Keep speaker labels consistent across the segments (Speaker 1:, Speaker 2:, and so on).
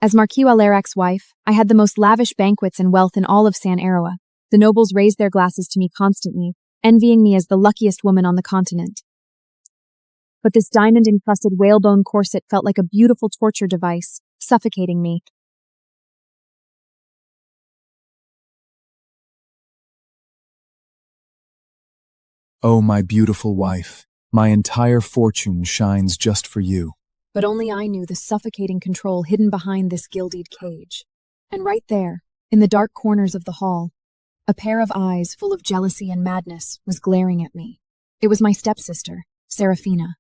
Speaker 1: As Marquis Alarac's wife, I had the most lavish banquets and wealth in all of San Aroa. The nobles raised their glasses to me constantly, envying me as the luckiest woman on the continent. But this diamond-encrusted whalebone corset felt like a beautiful torture device, suffocating me.
Speaker 2: Oh, my beautiful wife, my entire fortune shines just for you.
Speaker 1: But only I knew the suffocating control hidden behind this gilded cage. And right there, in the dark corners of the hall, a pair of eyes full of jealousy and madness was glaring at me. It was my stepsister, Serafina.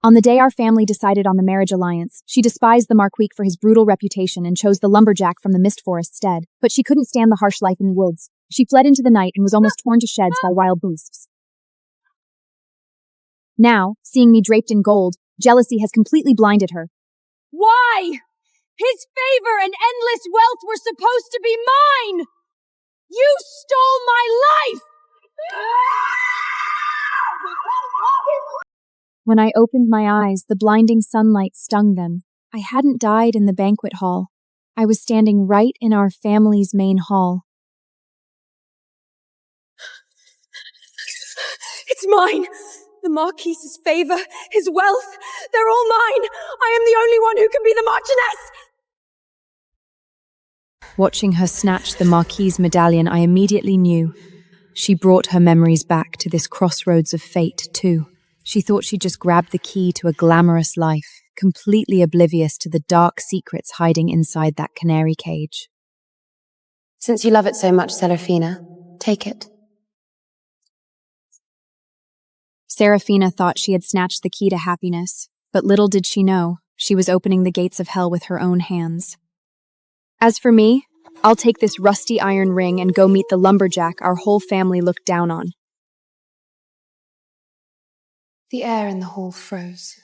Speaker 1: On the day our family decided on the marriage alliance, she despised the Marquis for his brutal reputation and chose the lumberjack from the mist forest instead. But she couldn't stand the harsh life in the woods. She fled into the night and was almost torn to shreds by wild beasts. Now, seeing me draped in gold, jealousy has completely blinded her.
Speaker 3: Why? His favor and endless wealth were supposed to be mine! You stole my life!
Speaker 1: When I opened my eyes, the blinding sunlight stung them. I hadn't died in the banquet hall. I was standing right in our family's main hall.
Speaker 3: It's mine! The Marquis's favor, his wealth, they're all mine! I am the only one who can be the Marchioness!
Speaker 1: Watching her snatch the Marquis's medallion, I immediately knew. She brought her memories back to this crossroads of fate, too. She thought she'd just grabbed the key to a glamorous life, completely oblivious to the dark secrets hiding inside that canary cage.
Speaker 4: Since you love it so much, Serafina, take it.
Speaker 1: Serafina thought she had snatched the key to happiness, but little did she know, she was opening the gates of hell with her own hands. As for me, I'll take this rusty iron ring and go meet the lumberjack our whole family looked down on.
Speaker 4: The air in the hall froze.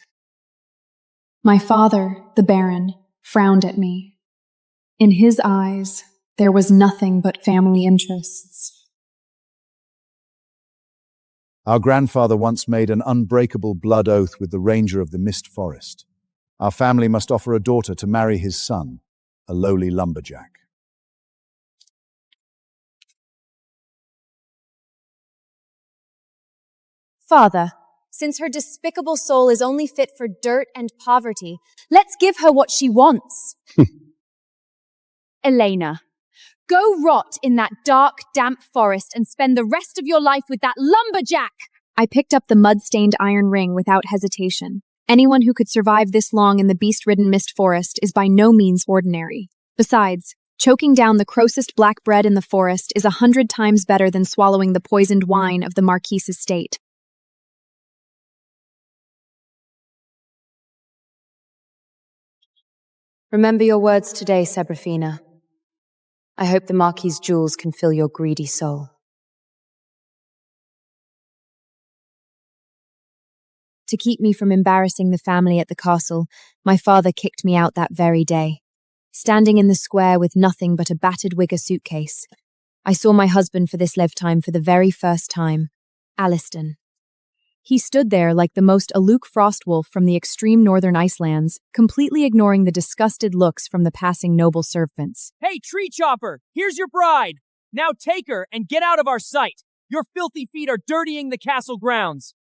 Speaker 5: My father, the Baron, frowned at me. In his eyes, there was nothing but family interests.
Speaker 6: Our grandfather once made an unbreakable blood oath with the ranger of the Mist Forest. Our family must offer a daughter to marry his son, a lowly lumberjack.
Speaker 3: Father, since her despicable soul is only fit for dirt and poverty, let's give her what she wants. Elena, go rot in that dark, damp forest and spend the rest of your life with that lumberjack!
Speaker 1: I picked up the mud-stained iron ring without hesitation. Anyone who could survive this long in the beast-ridden mist forest is by no means ordinary. Besides, choking down the grossest black bread in the forest is 100 times better than swallowing the poisoned wine of the Marquis's estate.
Speaker 4: Remember your words today, Serafina. I hope the Marquis's jewels can fill your greedy soul.
Speaker 1: To keep me from embarrassing the family at the castle, my father kicked me out that very day. Standing in the square with nothing but a battered wigger suitcase, I saw my husband for this lifetime for the very first time, Aliston. He stood there like the most aloof frostwolf from the extreme northern Icelands, completely ignoring the disgusted looks from the passing noble servants.
Speaker 7: Hey, tree chopper, here's your bride. Now take her and get out of our sight. Your filthy feet are dirtying the castle grounds.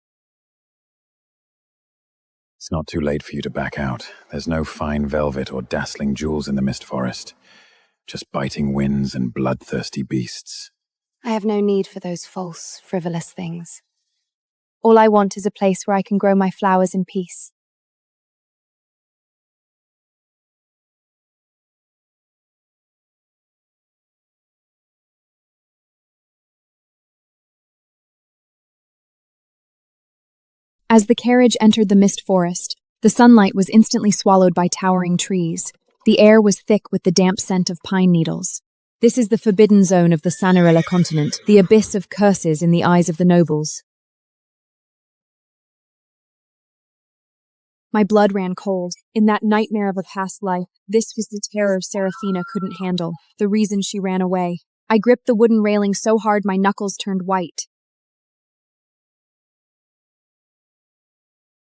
Speaker 8: It's not too late for you to back out. There's no fine velvet or dazzling jewels in the mist forest. Just biting winds and bloodthirsty beasts.
Speaker 4: I have no need for those false, frivolous things.
Speaker 1: All I want is a place where I can grow my flowers in peace. As the carriage entered the mist forest, the sunlight was instantly swallowed by towering trees. The air was thick with the damp scent of pine needles. This is the forbidden zone of the Sanarella continent, the abyss of curses in the eyes of the nobles. My blood ran cold. In that nightmare of a past life, this was the terror Serafina couldn't handle, the reason she ran away. I gripped the wooden railing so hard my knuckles turned white.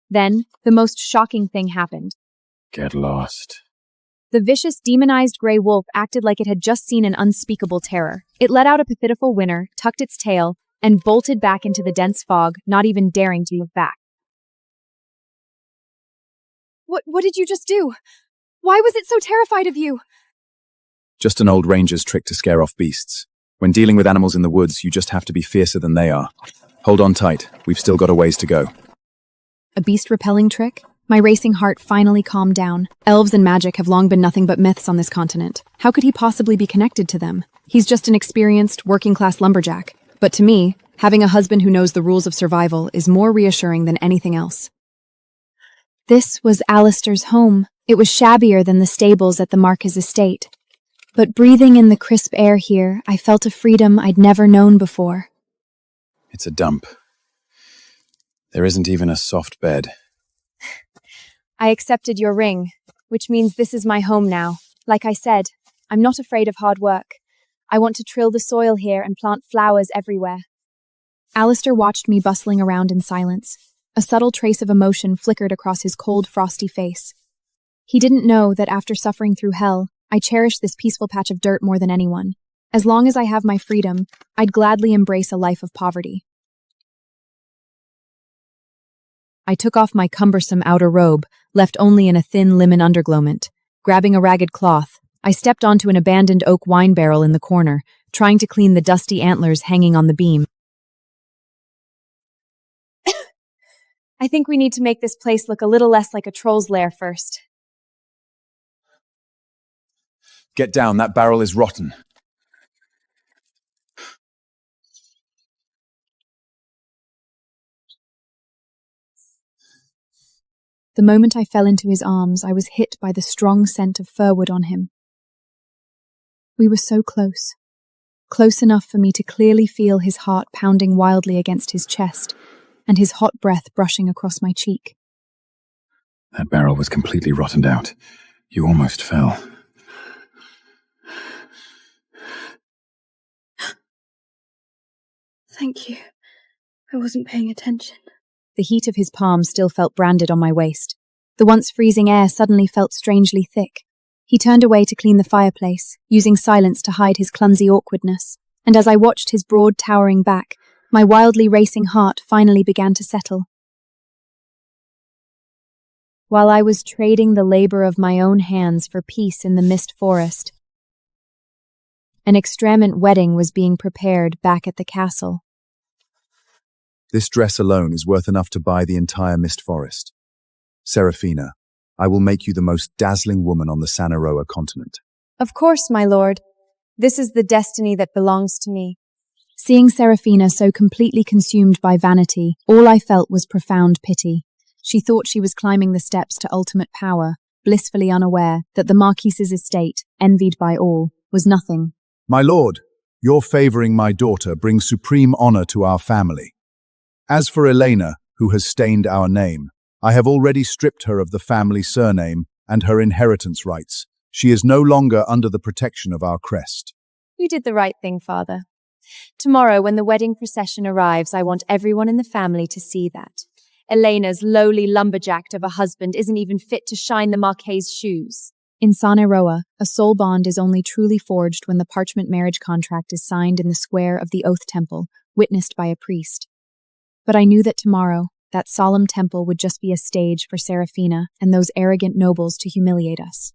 Speaker 1: Then, the most shocking thing happened.
Speaker 8: Get lost.
Speaker 1: The vicious, demonized gray wolf acted like it had just seen an unspeakable terror. It let out a pitiful whiner, tucked its tail, and bolted back into the dense fog, not even daring to look back.
Speaker 5: What did you just do? Why was it so terrified of you?
Speaker 2: Just an old ranger's trick to scare off beasts. When dealing with animals in the woods, you just have to be fiercer than they are. Hold on tight. We've still got a ways to go.
Speaker 1: A beast-repelling trick? My racing heart finally calmed down. Elves and magic have long been nothing but myths on this continent. How could he possibly be connected to them? He's just an experienced, working-class lumberjack. But to me, having a husband who knows the rules of survival is more reassuring than anything else. This was Alistair's home. It was shabbier than the stables at the Marquis' estate. But breathing in the crisp air here, I felt a freedom I'd never known before.
Speaker 8: It's a dump. There isn't even a soft bed.
Speaker 1: I accepted your ring, which means this is my home now. Like I said, I'm not afraid of hard work. I want to till the soil here and plant flowers everywhere. Alistair watched me bustling around in silence. A subtle trace of emotion flickered across his cold, frosty face. He didn't know that after suffering through hell, I cherished this peaceful patch of dirt more than anyone. As long as I have my freedom, I'd gladly embrace a life of poverty. I took off my cumbersome outer robe, left only in a thin linen undergarment. Grabbing a ragged cloth, I stepped onto an abandoned oak wine barrel in the corner, trying to clean the dusty antlers hanging on the beam. I think we need to make this place look a little less like a troll's lair first.
Speaker 2: Get down, that barrel is rotten.
Speaker 1: The moment I fell into his arms, I was hit by the strong scent of firwood on him. We were so close. Close enough for me to clearly feel his heart pounding wildly against his chest, and his hot breath brushing across my cheek.
Speaker 8: That barrel was completely rotted out. You almost fell.
Speaker 5: Thank you. I wasn't paying attention.
Speaker 1: The heat of his palm still felt branded on my waist. The once freezing air suddenly felt strangely thick. He turned away to clean the fireplace, using silence to hide his clumsy awkwardness, and as I watched his broad, towering back, my wildly racing heart finally began to settle. While I was trading the labor of my own hands for peace in the mist forest, an extravagant wedding was being prepared back at the castle.
Speaker 6: This dress alone is worth enough to buy the entire mist forest. Seraphina, I will make you the most dazzling woman on the Sanaroa continent.
Speaker 1: Of course, my lord. This is the destiny that belongs to me. Seeing Seraphina so completely consumed by vanity, all I felt was profound pity. She thought she was climbing the steps to ultimate power, blissfully unaware that the Marquis's estate, envied by all, was nothing.
Speaker 6: My lord, your favoring my daughter brings supreme honor to our family. As for Elena, who has stained our name, I have already stripped her of the family surname and her inheritance rights. She is no longer under the protection of our crest.
Speaker 1: You did the right thing, Father. Tomorrow, when the wedding procession arrives, I want everyone in the family to see that. Elena's lowly lumberjack of a husband isn't even fit to shine the Marquis's shoes. In Sanaroa, a soul bond is only truly forged when the parchment marriage contract is signed in the square of the Oath Temple, witnessed by a priest. But I knew that tomorrow, that solemn temple would just be a stage for Seraphina and those arrogant nobles to humiliate us.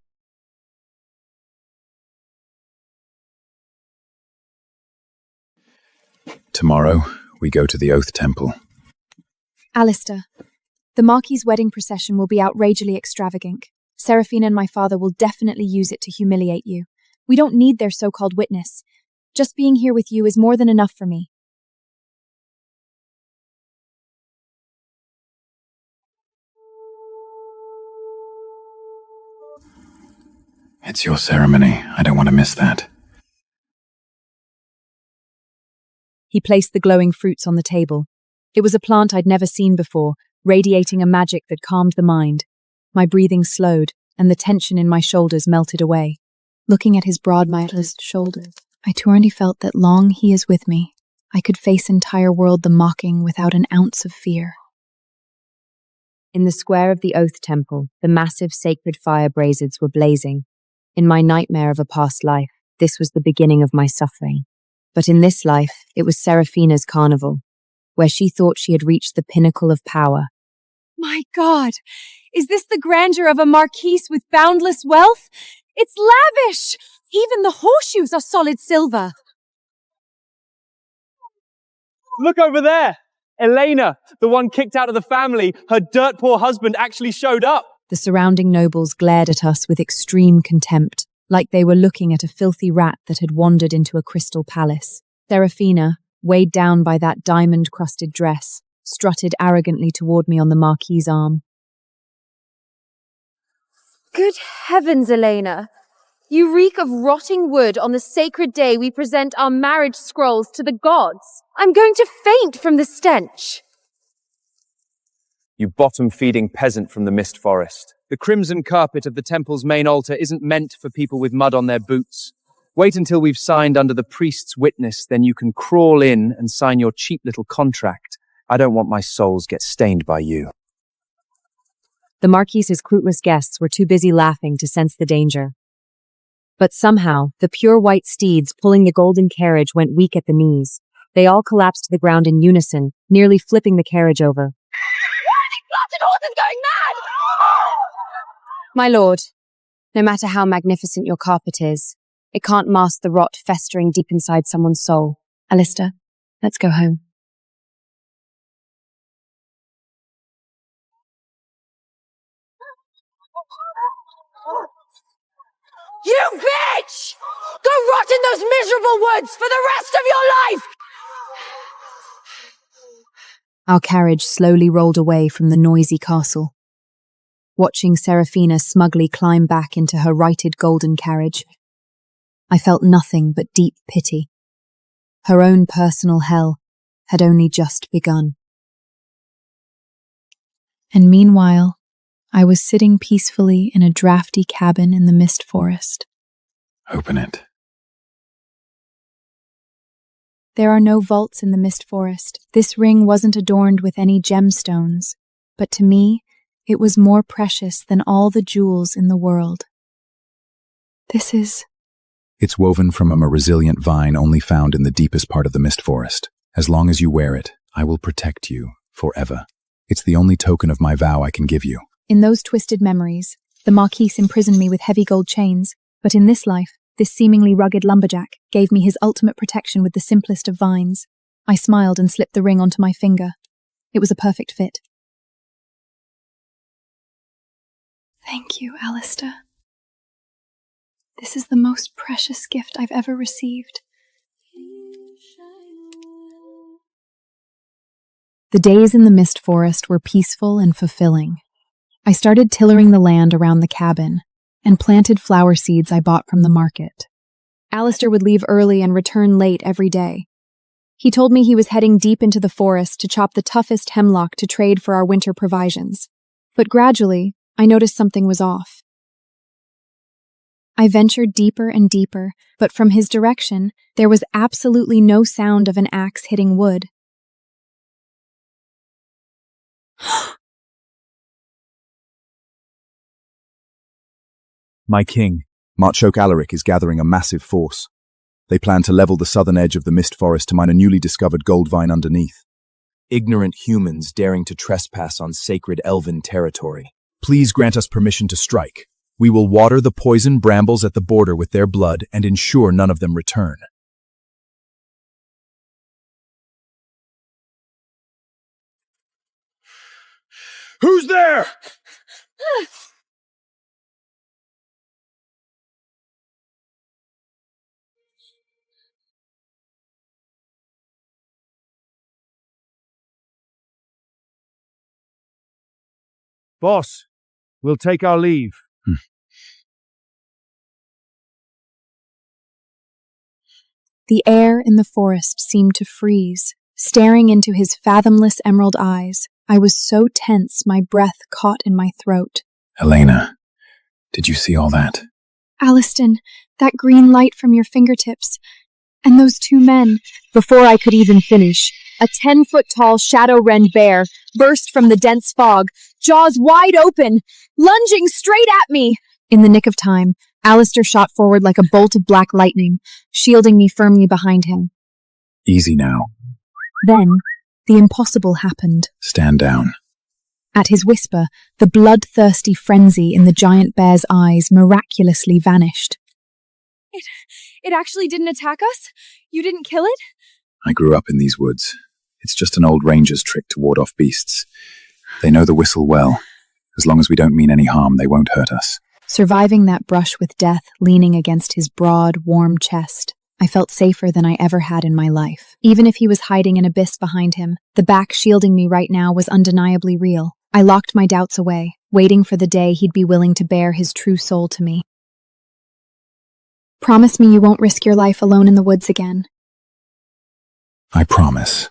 Speaker 8: Tomorrow, we go to the Oath Temple.
Speaker 1: Alistair, the Marquis's wedding procession will be outrageously extravagant. Seraphina and my father will definitely use it to humiliate you. We don't need their so-called witness. Just being here with you is more than enough for me.
Speaker 8: It's your ceremony. I don't want to miss that.
Speaker 1: He placed the glowing fruits on the table. It was a plant I'd never seen before, radiating a magic that calmed the mind. My breathing slowed, and the tension in my shoulders melted away. Looking at his broad, mindless shoulders, I truly felt that long he is with me, I could face entire world the mocking without an ounce of fear. In the square of the Oath Temple, the massive sacred fire braziers were blazing.
Speaker 4: In my nightmare of a past life, this was the beginning of my suffering. But in this life, it was Seraphina's carnival, where she thought she had reached the pinnacle of power.
Speaker 3: My God, is this the grandeur of a marquise with boundless wealth? It's lavish! Even the horseshoes are solid silver.
Speaker 7: Look over there! Elena, the one kicked out of the family, her dirt-poor husband actually showed up.
Speaker 1: The surrounding nobles glared at us with extreme contempt, like they were looking at a filthy rat that had wandered into a crystal palace. Seraphina, weighed down by that diamond-crusted dress, strutted arrogantly toward me on the marquis's arm.
Speaker 3: Good heavens, Elena! You reek of rotting wood on the sacred day we present our marriage scrolls to the gods. I'm going to faint from the stench.
Speaker 7: You bottom-feeding peasant from the mist forest. The crimson carpet of the temple's main altar isn't meant for people with mud on their boots. Wait until we've signed under the priest's witness, then you can crawl in and sign your cheap little contract. I don't want my souls get stained by you.
Speaker 4: The Marquis's clueless guests were too busy laughing to sense the danger. But somehow, the pure white steeds pulling the golden carriage went weak at the knees. They all collapsed to the ground in unison, nearly flipping the carriage over.
Speaker 3: Why are these blasted horses going mad?
Speaker 4: My lord, no matter how magnificent your carpet is, it can't mask the rot festering deep inside someone's soul. Alistair, let's go home.
Speaker 3: You bitch! Go rot in those miserable woods for the rest of your life!
Speaker 1: Our carriage slowly rolled away from the noisy castle. Watching Seraphina smugly climb back into her righted golden carriage, I felt nothing but deep pity. Her own personal hell had only just begun. And meanwhile, I was sitting peacefully in a drafty cabin in the mist forest.
Speaker 8: Open it.
Speaker 1: There are no vaults in the mist forest. This ring wasn't adorned with any gemstones, but to me, it was more precious than all the jewels in the world.
Speaker 2: It's woven from a resilient vine only found in the deepest part of the mist forest. As long as you wear it, I will protect you forever. It's the only token of my vow I can give you.
Speaker 1: In those twisted memories, the Marquise imprisoned me with heavy gold chains, but in this life, this seemingly rugged lumberjack gave me his ultimate protection with the simplest of vines. I smiled and slipped the ring onto my finger. It was a perfect fit.
Speaker 5: Thank you, Alistair. This is the most precious gift I've ever received.
Speaker 1: The days in the mist forest were peaceful and fulfilling. I started tillering the land around the cabin and planted flower seeds I bought from the market. Alistair would leave early and return late every day. He told me he was heading deep into the forest to chop the toughest hemlock to trade for our winter provisions. But gradually, I noticed something was off. I ventured deeper and deeper, but from his direction, there was absolutely no sound of an axe hitting wood.
Speaker 2: My king, Marchok Alaric, is gathering a massive force. They plan to level the southern edge of the mist forest to mine a newly discovered gold vein underneath. Ignorant humans daring to trespass on sacred elven territory. Please grant us permission to strike. We will water the poison brambles at the border with their blood and ensure none of them return.
Speaker 9: Who's there? Boss, we'll take our leave.
Speaker 1: The air in the forest seemed to freeze. Staring into his fathomless emerald eyes, I was so tense my breath caught in my throat.
Speaker 8: Elena, did you see all that?
Speaker 5: Alistair, that green light from your fingertips. And those two men.
Speaker 3: Before I could even finish, a 10-foot-tall shadow-rend bear burst from the dense fog, jaws wide open, lunging straight at me.
Speaker 1: In the nick of time, Alistair shot forward like a bolt of black lightning, shielding me firmly behind him.
Speaker 8: Easy now.
Speaker 1: Then, the impossible happened.
Speaker 8: Stand down.
Speaker 1: At his whisper, the bloodthirsty frenzy in the giant bear's eyes miraculously vanished.
Speaker 3: It actually didn't attack us? You didn't kill it?
Speaker 8: I grew up in these woods. It's just an old ranger's trick to ward off beasts. They know the whistle well. As long as we don't mean any harm, they won't hurt us.
Speaker 1: Surviving that brush with death leaning against his broad, warm chest, I felt safer than I ever had in my life. Even if he was hiding an abyss behind him, the back shielding me right now was undeniably real. I locked my doubts away, waiting for the day he'd be willing to bare his true soul to me. Promise me you won't risk your life alone in the woods again.
Speaker 8: I promise.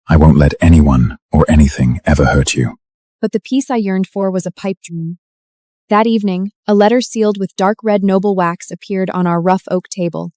Speaker 8: I won't let anyone or anything ever hurt you.
Speaker 1: But the peace I yearned for was a pipe dream. That evening, a letter sealed with dark red noble wax appeared on our rough oak table.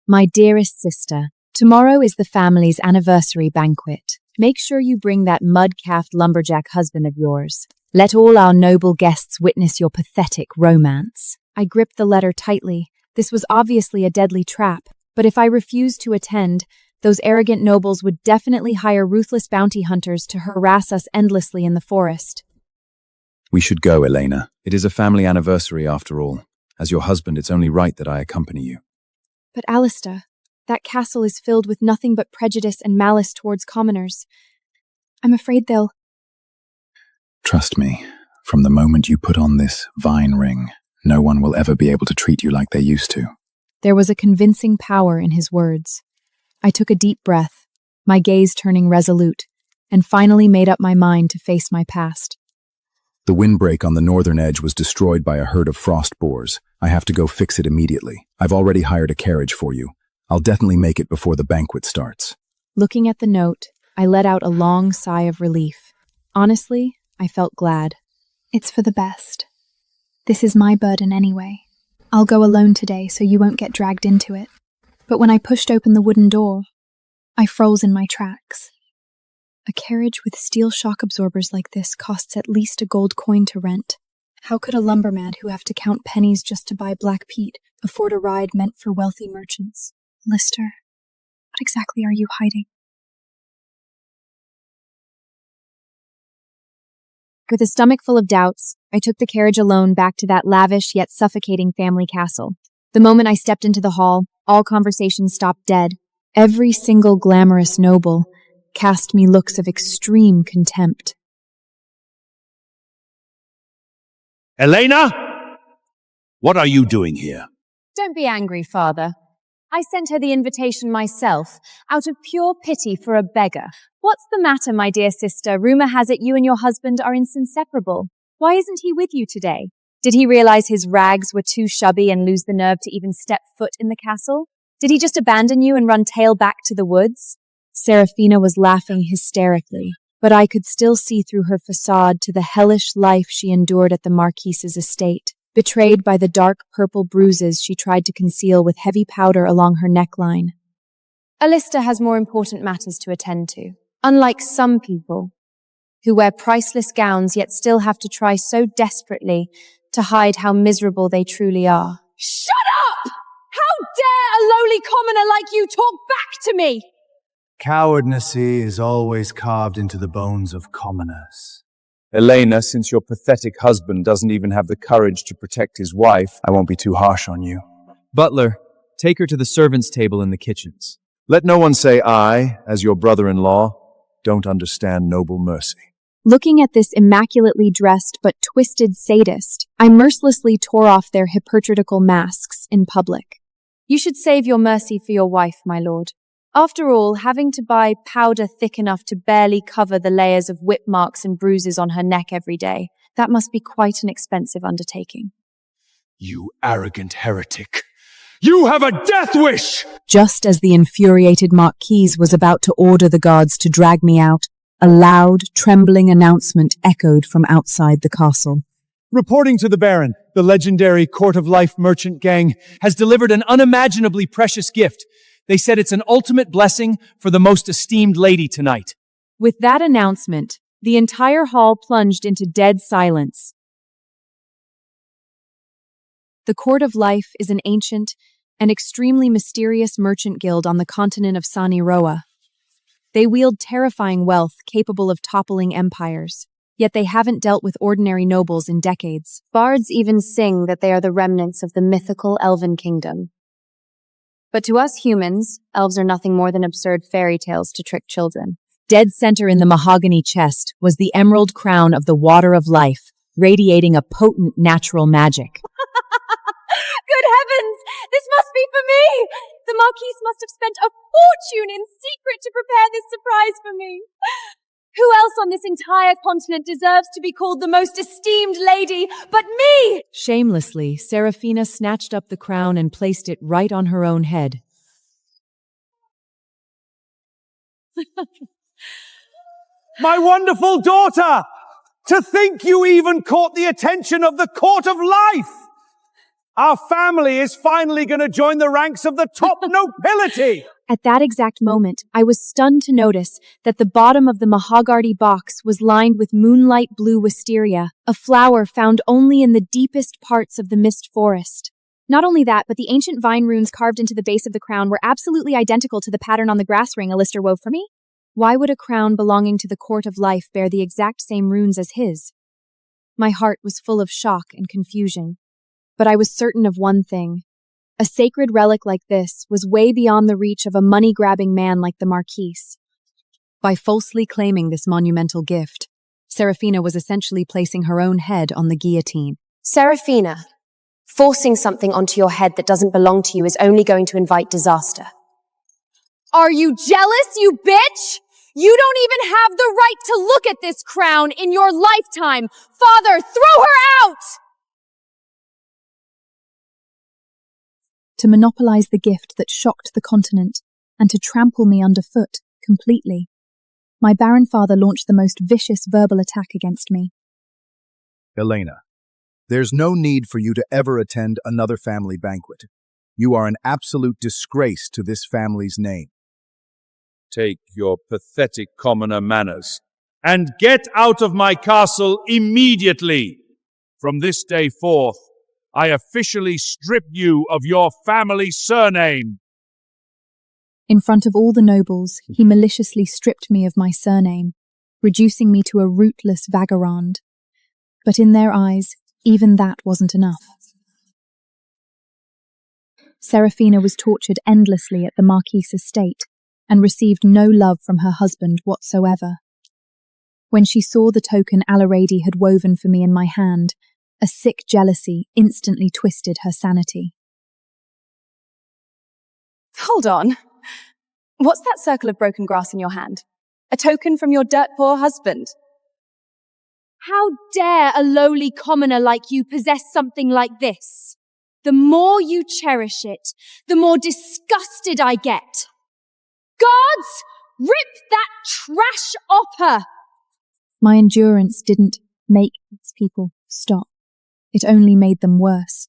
Speaker 4: My dearest sister, tomorrow is the family's anniversary banquet. Make sure you bring that mud-calfed lumberjack husband of yours. Let all our noble guests witness your pathetic romance.
Speaker 1: I gripped the letter tightly. This was obviously a deadly trap, but if I refused to attend, those arrogant nobles would definitely hire ruthless bounty hunters to harass us endlessly in the forest.
Speaker 2: We should go, Elena. It is a family anniversary after all. As your husband, it's only right that I accompany you.
Speaker 1: But Alistair, that castle is filled with nothing but prejudice and malice towards commoners. I'm afraid they'll...
Speaker 8: Trust me, from the moment you put on this vine ring, no one will ever be able to treat you like they used to.
Speaker 1: There was a convincing power in his words. I took a deep breath, my gaze turning resolute, and finally made up my mind to face my past.
Speaker 2: The windbreak on the northern edge was destroyed by a herd of frost boars. I have to go fix it immediately. I've already hired a carriage for you. I'll definitely make it before the banquet starts.
Speaker 1: Looking at the note, I let out a long sigh of relief. Honestly, I felt glad. It's for the best. This is my burden anyway. I'll go alone today so you won't get dragged into it. But when I pushed open the wooden door, I froze in my tracks. A carriage with steel shock absorbers like this costs at least a gold coin to rent. How could a lumberman who have to count pennies just to buy black peat afford a ride meant for wealthy merchants? Lister, what exactly are you hiding?
Speaker 4: With a stomach full of doubts, I took the carriage alone back to that lavish yet suffocating family castle. The moment I stepped into the hall, all conversation stopped dead. Every single glamorous noble cast me looks of extreme contempt.
Speaker 9: Elena? What are you doing here?
Speaker 3: Don't be angry, Father. I sent her the invitation myself, out of pure pity for a beggar. What's the matter, my dear sister? Rumor has it you and your husband are inseparable. Why isn't he with you today? Did he realize his rags were too shabby and lose the nerve to even step foot in the castle? Did he just abandon you and run tail back to the woods?
Speaker 4: Serafina was laughing hysterically, but I could still see through her facade to the hellish life she endured at the Marquise's estate, betrayed by the dark purple bruises she tried to conceal with heavy powder along her neckline.
Speaker 3: Alistair has more important matters to attend to, unlike some people who wear priceless gowns yet still have to try so desperately to hide how miserable they truly are. Shut up! How dare a lowly commoner like you talk back to me?
Speaker 10: Cowardness is always carved into the bones of commoners.
Speaker 7: Elena, since your pathetic husband doesn't even have the courage to protect his wife,
Speaker 10: I won't be too harsh on you.
Speaker 7: Butler, take her to the servants' table in the kitchens. Let no one say I, as your brother-in-law, don't understand noble mercy.
Speaker 1: Looking at this immaculately dressed but twisted sadist, I mercilessly tore off their hypocritical masks in public.
Speaker 3: You should save your mercy for your wife, my lord. After all, having to buy powder thick enough to barely cover the layers of whip marks and bruises on her neck every day, that must be quite an expensive undertaking.
Speaker 9: You arrogant heretic! You have a death wish!
Speaker 4: Just as the infuriated Marquise was about to order the guards to drag me out, a loud, trembling announcement echoed from outside the castle.
Speaker 7: Reporting to the Baron, the legendary Court of Life merchant gang has delivered an unimaginably precious gift. They said it's an ultimate blessing for the most esteemed lady tonight.
Speaker 4: With that announcement, the entire hall plunged into dead silence.
Speaker 1: The Court of Life is an ancient and extremely mysterious merchant guild on the continent of Sani Roa. They wield terrifying wealth capable of toppling empires, yet they haven't dealt with ordinary nobles in decades.
Speaker 4: Bards even sing that they are the remnants of the mythical elven kingdom. But to us humans, elves are nothing more than absurd fairy tales to trick children.
Speaker 1: Dead center in the mahogany chest was the emerald crown of the Water of Life, radiating a potent natural magic.
Speaker 3: Good heavens! This must be for me! The Marquise must have spent a fortune in secret to prepare this surprise for me. Who else on this entire continent deserves to be called the most esteemed lady but me?
Speaker 1: Shamelessly, Serafina snatched up the crown and placed it right on her own head.
Speaker 9: My wonderful daughter! To think you even caught the attention of the Court of Life! Our family is finally going to join the ranks of the top nobility!
Speaker 1: At that exact moment, I was stunned to notice that the bottom of the mahogany box was lined with moonlight blue wisteria, a flower found only in the deepest parts of the mist forest. Not only that, but the ancient vine runes carved into the base of the crown were absolutely identical to the pattern on the grass ring Alistair wove for me. Why would a crown belonging to the Court of Life bear the exact same runes as his? My heart was full of shock and confusion. But I was certain of one thing. A sacred relic like this was way beyond the reach of a money-grabbing man like the Marquise. By falsely claiming this monumental gift, Serafina was essentially placing her own head on the guillotine.
Speaker 4: Serafina, forcing something onto your head that doesn't belong to you is only going to invite disaster.
Speaker 3: Are you jealous, you bitch? You don't even have the right to look at this crown in your lifetime. Father, throw her out!
Speaker 1: To monopolize the gift that shocked the continent, and to trample me underfoot completely. My barren father launched the most vicious verbal attack against me.
Speaker 6: Elena, there's no need for you to ever attend another family banquet. You are an absolute disgrace to this family's name.
Speaker 9: Take your pathetic commoner manners and get out of my castle immediately. From this day forth, I officially strip you of your family surname.
Speaker 1: In front of all the nobles, he maliciously stripped me of my surname, reducing me to a rootless vagrant. But in their eyes, even that wasn't enough. Serafina was tortured endlessly at the Marquise estate and received no love from her husband whatsoever. When she saw the token Alarady had woven for me in my hand, a sick jealousy instantly twisted her sanity.
Speaker 3: Hold on. What's that circle of broken grass in your hand? A token from your dirt-poor husband? How dare a lowly commoner like you possess something like this? The more you cherish it, the more disgusted I get. Guards, rip that trash off her!
Speaker 1: My endurance didn't make these people stop. It only made them worse.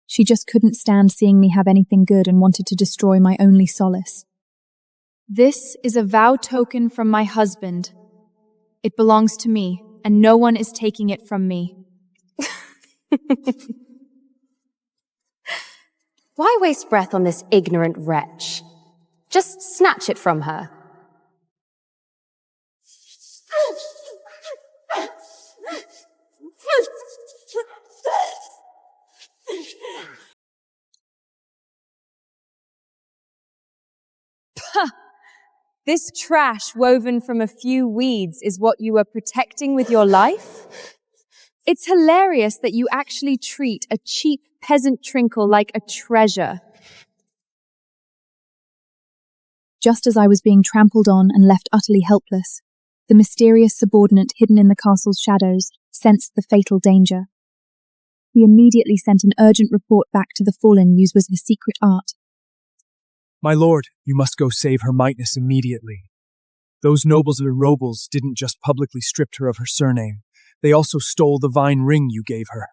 Speaker 1: She just couldn't stand seeing me have anything good and wanted to destroy my only solace. This is a vow token from my husband. It belongs to me, and no one is taking it from me.
Speaker 4: Why waste breath on this ignorant wretch? Just snatch it from her.
Speaker 3: This trash woven from a few weeds is what you are protecting with your life? It's hilarious that you actually treat a cheap peasant trinkle like a treasure.
Speaker 1: Just as I was being trampled on and left utterly helpless, the mysterious subordinate hidden in the castle's shadows sensed the fatal danger. He immediately sent an urgent report back to the fallen used as his secret art.
Speaker 11: My lord, you must go save her mightness immediately. Those nobles of the Robles didn't just publicly strip her of her surname, they also stole the vine ring you gave her.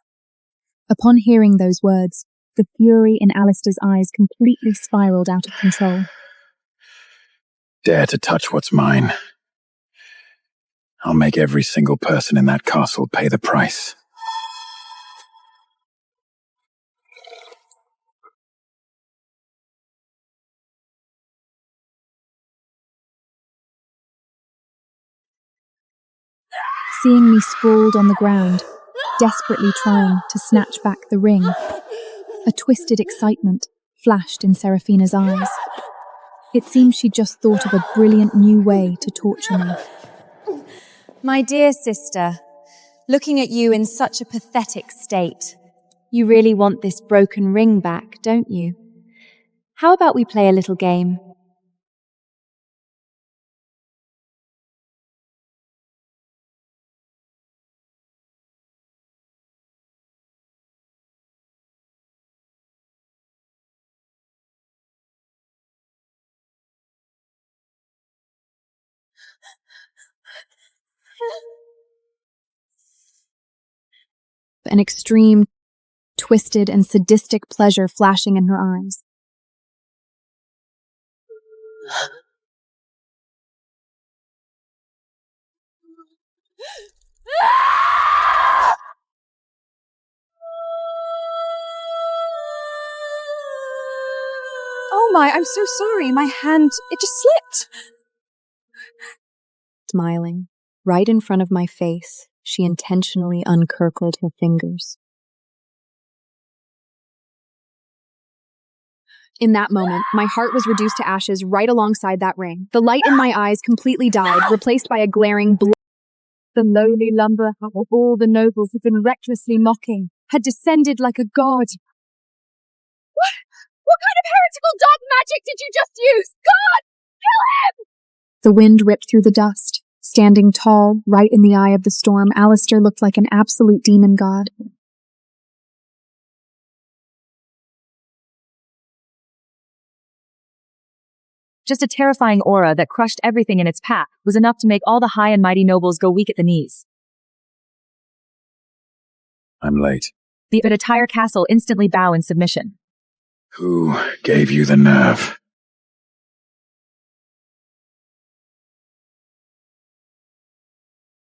Speaker 1: Upon hearing those words, the fury in Alistair's eyes completely spiraled out of control.
Speaker 8: Dare to touch what's mine. I'll make every single person in that castle pay the price.
Speaker 1: seeing me sprawled on the ground, desperately trying to snatch back the ring. A twisted excitement flashed in Seraphina's eyes. It seemed she'd just thought of a brilliant new way to torture me.
Speaker 3: My dear sister, looking at you in such a pathetic state, you really want this broken ring back, don't you? How about we play a little game?
Speaker 1: An extreme, twisted, and sadistic pleasure flashing in her eyes.
Speaker 3: Oh my, I'm so sorry. My hand, it just slipped.
Speaker 1: Smiling, right in front of my face, she intentionally uncircled her fingers. In that moment, my heart was reduced to ashes right alongside that ring. The light in my eyes completely died, replaced by a glaring blue. The lowly lumberer of all the nobles had been recklessly mocking, had descended like a god.
Speaker 3: What kind of heretical dog magic did you just use? God, kill him!
Speaker 1: The wind ripped through the dust. Standing tall, right in the eye of the storm, Alistair looked like an absolute demon god.
Speaker 4: Just a terrifying aura that crushed everything in its path was enough to make all the high and mighty nobles go weak at the knees.
Speaker 8: I'm late.
Speaker 4: The entire castle instantly bow in submission.
Speaker 8: Who gave you the nerve?